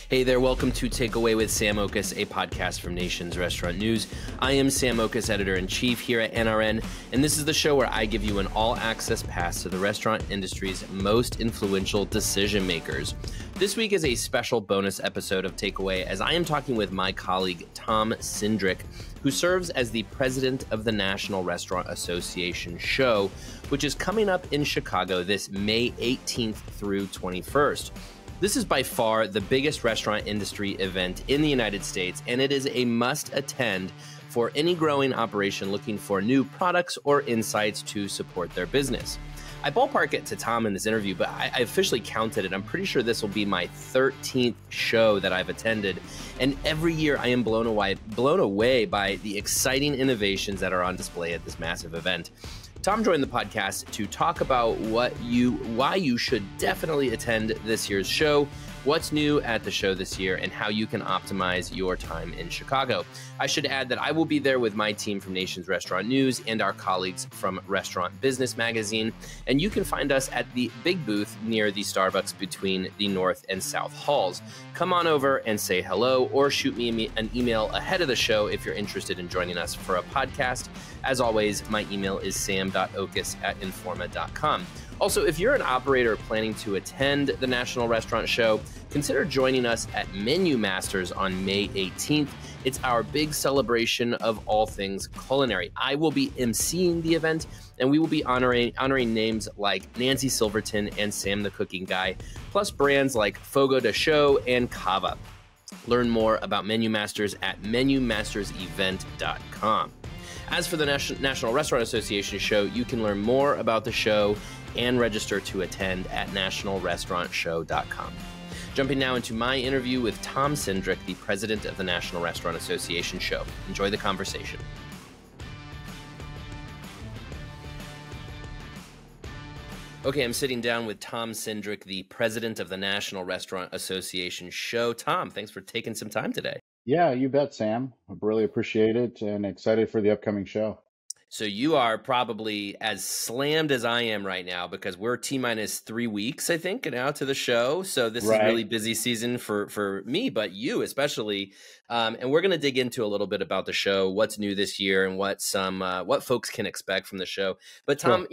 Hey there, welcome to Takeaway with Sam Oches, a podcast from Nation's Restaurant News. I am Sam Oches, editor-in-chief here at NRN, and this is the show where I give you an all-access pass to the restaurant industry's most influential decision makers. This week is a special bonus episode of Takeaway as I am talking with my colleague Tom Cindric, who serves as the president of the National Restaurant Association show, which is coming up in Chicago this May 18th through 21st. This is by far the biggest restaurant industry event in the United States, and it is a must-attend for any growing operation looking for new products or insights to support their business. I ballpark it to Tom in this interview, but I officially counted it. I'm pretty sure this will be my 13th show that I've attended, and every year I am blown away by the exciting innovations that are on display at this massive event. Tom joined the podcast to talk about why you should definitely attend this year's show, what's new at the show this year, and how you can optimize your time in Chicago. I should add that I will be there with my team from Nation's Restaurant News and our colleagues from Restaurant Business Magazine, and you can find us at the big booth near the Starbucks between the North and South Halls. Come on over and say hello, or shoot me an email ahead of the show if you're interested in joining us for a podcast. As always, my email is sam.oches@informa.com. Also, if you're an operator planning to attend the National Restaurant Show, consider joining us at Menu Masters on May 18th. It's our big celebration of all things culinary. I will be emceeing the event, and we will be honoring names like Nancy Silverton and Sam the Cooking Guy, plus brands like Fogo de Chão and Cava. Learn more about Menu Masters at menumastersevent.com. As for the National Restaurant Association show, you can learn more about the show and register to attend at nationalrestaurantshow.com. Jumping now into my interview with Tom Cindric, the president of the National Restaurant Association show. Enjoy the conversation. Okay, I'm sitting down with Tom Cindric, the president of the National Restaurant Association show. Tom, thanks for taking some time today. Yeah, you bet, Sam. I really appreciate it and excited for the upcoming show. So you are probably as slammed as I am right now because we're T-minus 3 weeks, I think, now to the show. So this is really busy season for me, but you especially. And we're going to dig into a little bit about the show, what's new this year, and what folks can expect from the show. But Tom,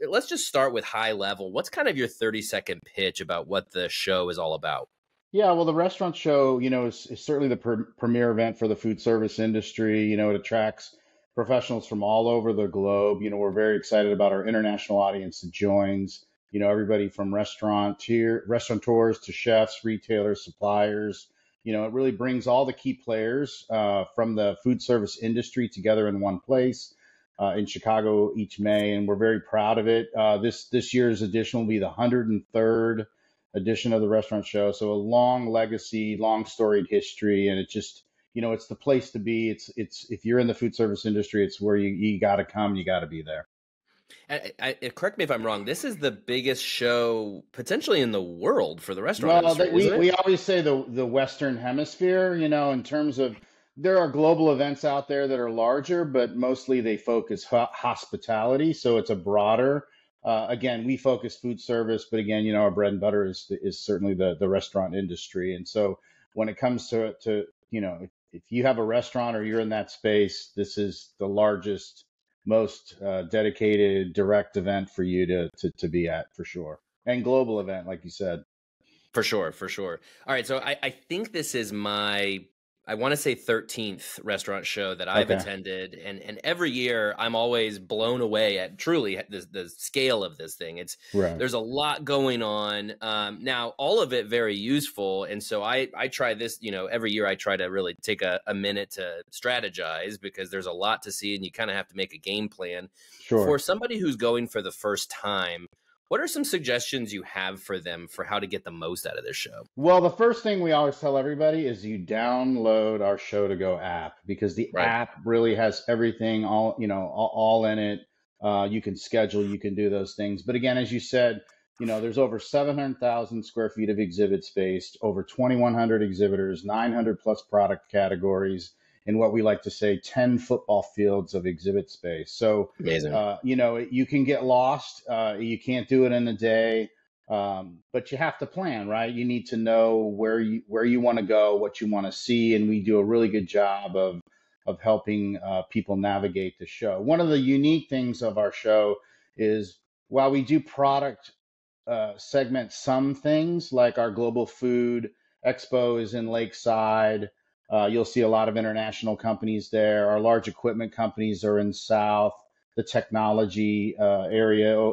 let's just start with high level. What's kind of your 30-second pitch about what the show is all about? Yeah, well, the restaurant show, is certainly the premier event for the food service industry. It attracts professionals from all over the globe. We're very excited about our international audience that joins, everybody from restaurateurs to chefs, retailers, suppliers. It really brings all the key players from the food service industry together in one place in Chicago each May, and we're very proud of it. This year's edition will be the 103rd edition of the restaurant show. So a long legacy, long storied history, and it just, it's the place to be. It's if you're in the food service industry, it's where you got to come, you got to be there. Correct me if I'm wrong. This is the biggest show potentially in the world for the restaurant industry. We always say the Western Hemisphere, in terms of there are global events out there that are larger, but mostly they focus hospitality. So it's a broader. Again, we focus food service, but again, our bread and butter is certainly the restaurant industry. And so when it comes to if you have a restaurant or you're in that space, this is the largest, most dedicated, direct event for you to be at, for sure. And global event, like you said. For sure. All right, so I think this is I want to say 13th restaurant show that I've attended. And every year I'm always blown away at truly the scale of this thing. There's a lot going on. Now, all of it very useful. And so I try this, every year I try to really take a minute to strategize because there's a lot to see and you kind of have to make a game plan. Sure. For somebody who's going for the first time, what are some suggestions you have for them for how to get the most out of this show? Well, the first thing we always tell everybody is you download our Show to Go app because the app really has everything all in it. You can schedule, you can do those things. But again, as you said, there's over 700,000 square feet of exhibit space, over 2,100 exhibitors, 900 plus product categories, and what we like to say, 10 football fields of exhibit space. So, amazing. You can get lost. You can't do it in a day. But you have to plan, right? You need to know where you want to go, what you want to see, and we do a really good job of helping people navigate the show. One of the unique things of our show is while we do product segment some things, like our Global Food Expo is in Lakeside. You'll see a lot of international companies there. Our large equipment companies are in South, the technology area,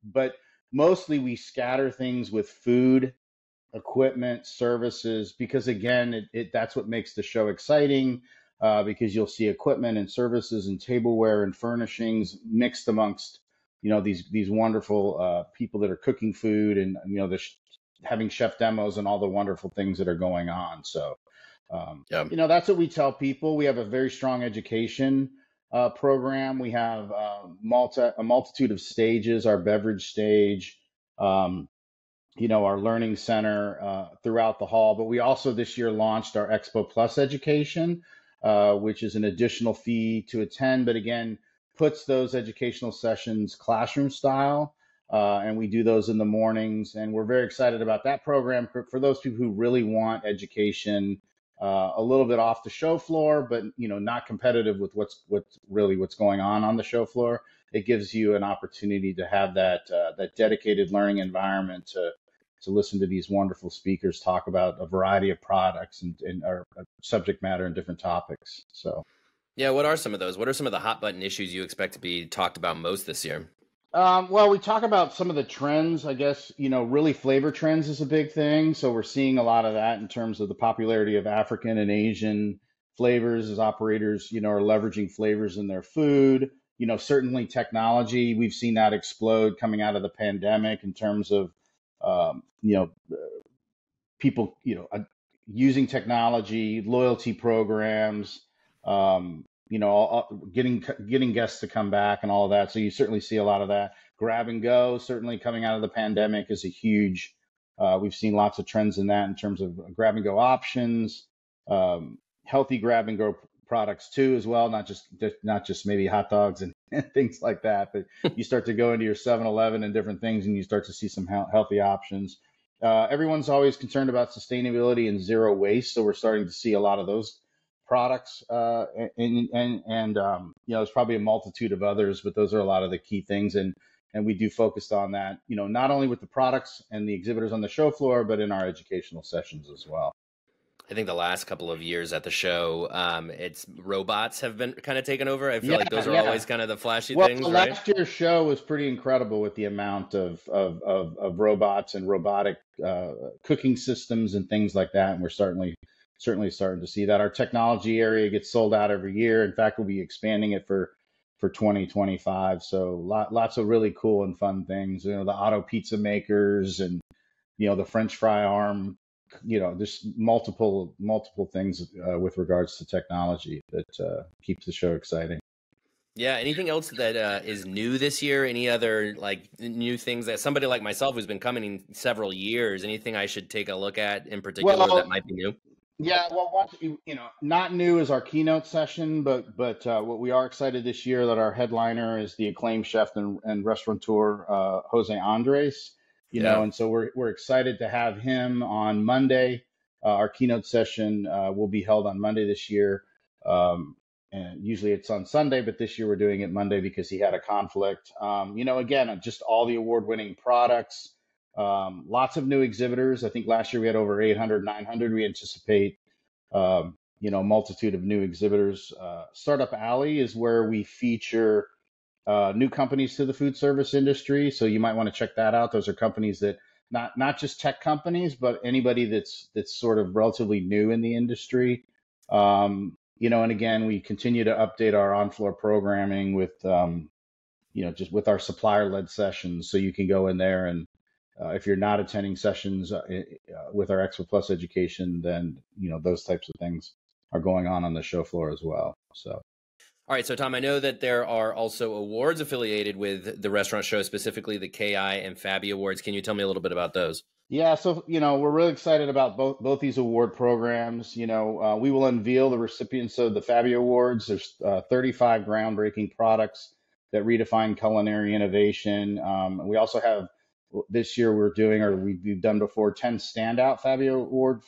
but mostly we scatter things with food, equipment, services, because again, that's what makes the show exciting. Because you'll see equipment and services and tableware and furnishings mixed amongst, these wonderful people that are cooking food, and having chef demos and all the wonderful things that are going on. So, Yeah. that's what we tell people. We have a very strong education program. We have a multitude of stages. Our beverage stage. Our learning center throughout the hall. But we also this year launched our Expo Plus education, which is an additional fee to attend, but again, puts those educational sessions classroom style. And we do those in the mornings. And we're very excited about that program for those people who really want education a little bit off the show floor, but not competitive with what's going on the show floor. It gives you an opportunity to have that dedicated learning environment to listen to these wonderful speakers talk about a variety of products and our subject matter and different topics. So, Yeah, what are some of those? What are some of the hot button issues you expect to be talked about most this year? well, we talk about some of the trends. I guess really flavor trends is a big thing. So we're seeing a lot of that in terms of the popularity of African and Asian flavors as operators, are leveraging flavors in their food. Certainly technology. We've seen that explode coming out of the pandemic in terms of um, you know, people, using technology, loyalty programs, getting guests to come back and all of that. So you certainly see a lot of that. Grab and go, certainly coming out of the pandemic, is a huge. We've seen lots of trends in that in terms of grab and go options, healthy grab and go products too, as well. Not just maybe hot dogs and, and things like that, but you start to go into your 7-Eleven and different things, and you start to see some healthy options. Everyone's always concerned about sustainability and zero waste, so we're starting to see a lot of those products, and there's probably a multitude of others, but those are a lot of the key things, and we do focus on that, not only with the products and the exhibitors on the show floor, but in our educational sessions as well. I think the last couple of years at the show, it's robots have been kind of taken over. I feel Yeah, like those are yeah. always kind of the flashy Well, things, right? last year's show was pretty incredible with the amount of robots and robotic cooking systems and things like that. And we're certainly starting to see that. Our technology area gets sold out every year. In fact, we'll be expanding it for 2025. So lots of really cool and fun things. The auto pizza makers and the French fry arm. There's multiple things with regards to technology that keeps the show exciting. Yeah. Anything else that is new this year? Any other like new things that somebody like myself who's been coming in several years? Anything I should take a look at in particular that Well, might be new? yeah, well, not new is our keynote session, but what we are excited this year that our headliner is the acclaimed chef and restaurateur Jose Andres. Yeah. And so we're excited to have him on Monday. Our keynote session will be held on Monday this year, and usually it's on Sunday, but this year we're doing it Monday because he had a conflict. Again, just all the award-winning products. Lots of new exhibitors. I think last year we had over 800, 900. We anticipate, multitude of new exhibitors. Startup Alley is where we feature new companies to the food service industry. So you might want to check that out. Those are companies that not just tech companies, but anybody that's sort of relatively new in the industry. And again, we continue to update our on-floor programming with, just with our supplier-led sessions. So you can go in there and if you're not attending sessions with our Expo Plus education, then those types of things are going on the show floor as well. So, All right. So, Tom, I know that there are also awards affiliated with the restaurant show, specifically the KI and Fabi Awards. Can you tell me a little bit about those? yeah, so we're really excited about both these award programs. We will unveil the recipients of the Fabi Awards. There's 35 groundbreaking products that redefine culinary innovation. We also have this year we're doing, or we've done before, 10 Standout Fabio Award.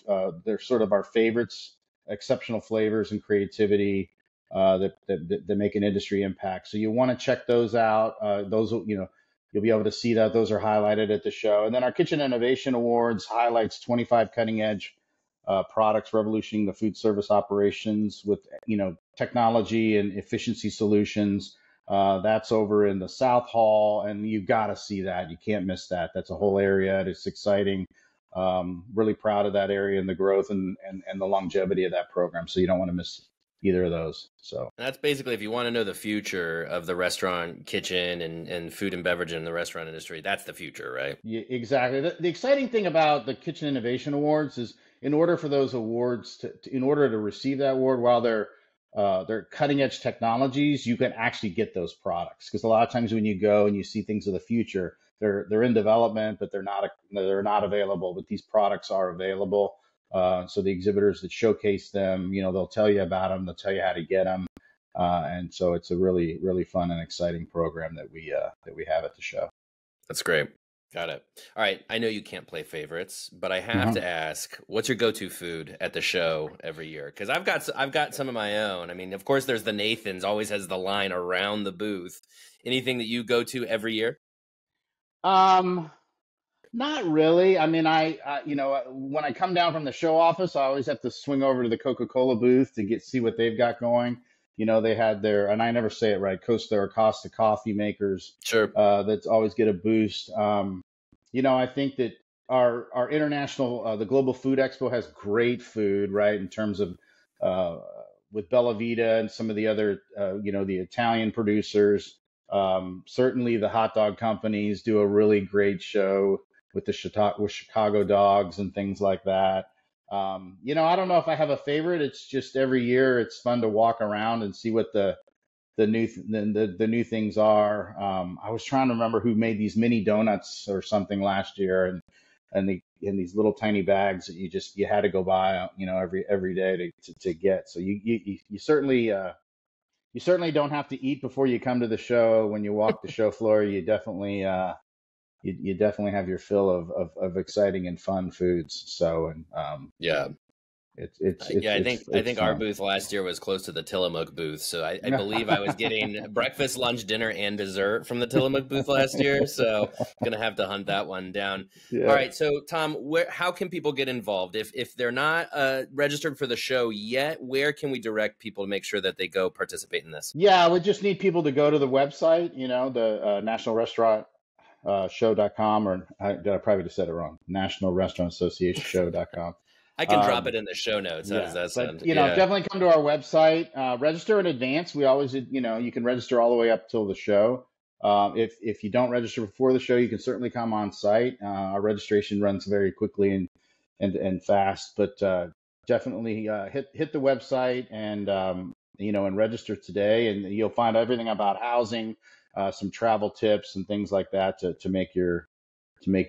They're sort of our favorites, exceptional flavors and creativity that make an industry impact. So you want to check those out. You'll be able to see that those are highlighted at the show. And then our Kitchen Innovation Awards highlights 25 cutting edge products revolutioning the food service operations with technology and efficiency solutions. That's over in the South Hall, and you've got to see that. You can't miss that. That's a whole area. It's exciting. Really proud of that area and the growth and the longevity of that program. So you don't want to miss either of those. So that's basically, if you want to know the future of the restaurant kitchen and food and beverage in the restaurant industry, that's the future, right? Yeah, exactly. The exciting thing about the Kitchen Innovation Awards is, in order for those awards in order to receive that award, while they're cutting edge technologies, you can actually get those products. Because a lot of times when you go and you see things of the future, they're in development, but they're not available. But these products are available. So the exhibitors that showcase them, they'll tell you about them, they'll tell you how to get them, and so it's a really, really fun and exciting program that we have at the show. That's great. Got it. All right. I know you can't play favorites, but I have to ask, what's your go-to food at the show every year? Because I've got some of my own. I mean, of course, there's the Nathan's, always has the line around the booth. Anything that you go to every year? Not really. I mean, when I come down from the show office, I always have to swing over to the Coca-Cola booth to see what they've got going. They had and I never say it right, Costa coffee makers. Sure. That's always get a boost. I think that our international, the Global Food Expo has great food, right? In terms of with Bella Vita and some of the other, the Italian producers. Certainly the hot dog companies do a really great show with Chicago dogs and things like that. I don't know if I have a favorite. It's just every year it's fun to walk around and see what the new things are. I was trying to remember who made these mini donuts or something last year, and in these little tiny bags that you had to go buy, every day to get. So you certainly don't have to eat before you come to the show. When you walk the show floor, you definitely have your fill of exciting and fun foods. So yeah. I think fun. our booth last year was close to the Tillamook booth. So I believe I was getting breakfast, lunch, dinner, and dessert from the Tillamook booth last year. So I'm going to have to hunt that one down. Yeah. All right. So Tom, how can people get involved? If they're not registered for the show yet, where can we direct people to make sure that they go participate in this? Yeah, we just need people to go to the website, the National Restaurant show.com, or did I probably just said it wrong? National Restaurant Association show.com. I can drop it in the show notes. How does that sound? Definitely come to our website. Register in advance. We always, you can register all the way up till the show. If you don't register before the show, you can certainly come on site. Our registration runs very quickly and fast, but definitely hit the website and register today, and you'll find everything about housing, some travel tips and things like that to make your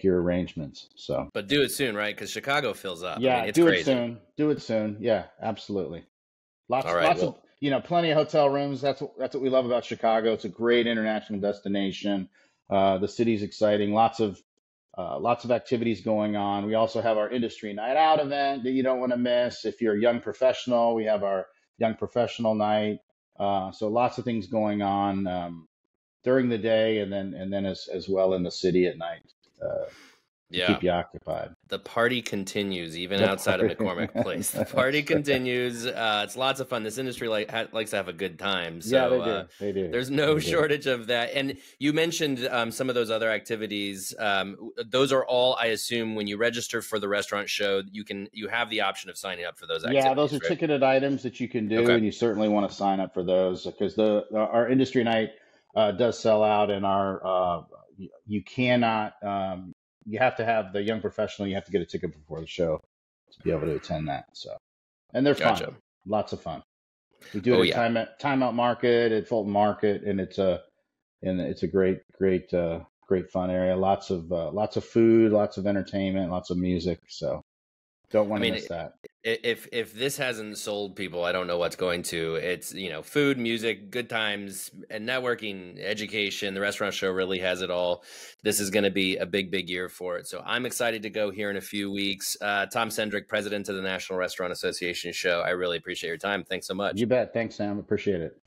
arrangements. So, but do it soon, right? Because Chicago fills up. Yeah, I mean, it's crazy. Do it soon. Yeah, absolutely. Lots of plenty of hotel rooms. That's what we love about Chicago. It's a great international destination. The city's exciting. Lots of activities going on. We also have our industry night out event that you don't want to miss. If you're a young professional, we have our young professional night. So lots of things going on during the day, and then as well in the city at night. Keep you occupied. The party continues even outside of McCormick Place. The party continues. It's lots of fun. This industry likes to have a good time. So yeah, they do. There's no shortage of that. And you mentioned some of those other activities. Those are all, I assume, when you register for the restaurant show, you have the option of signing up for those activities. Yeah, those are ticketed items that you can do, and you certainly want to sign up for those, because our industry night does sell out, and you cannot. You have to have the young professional. You have to get a ticket before the show to be able to attend that. So, and they're fun, lots of fun. We do it at Timeout Market, at Fulton Market, and it's a great fun area. Lots of food, lots of entertainment, lots of music. So, Don't I want to mean, miss that. if this hasn't sold people, I don't know what's going to. It's, food, music, good times, and networking, education. The restaurant show really has it all. This is going to be a big, big year for it. So I'm excited to go here in a few weeks. Tom Cindric, president of the National Restaurant Association show. I really appreciate your time. Thanks so much. You bet. Thanks, Sam. Appreciate it.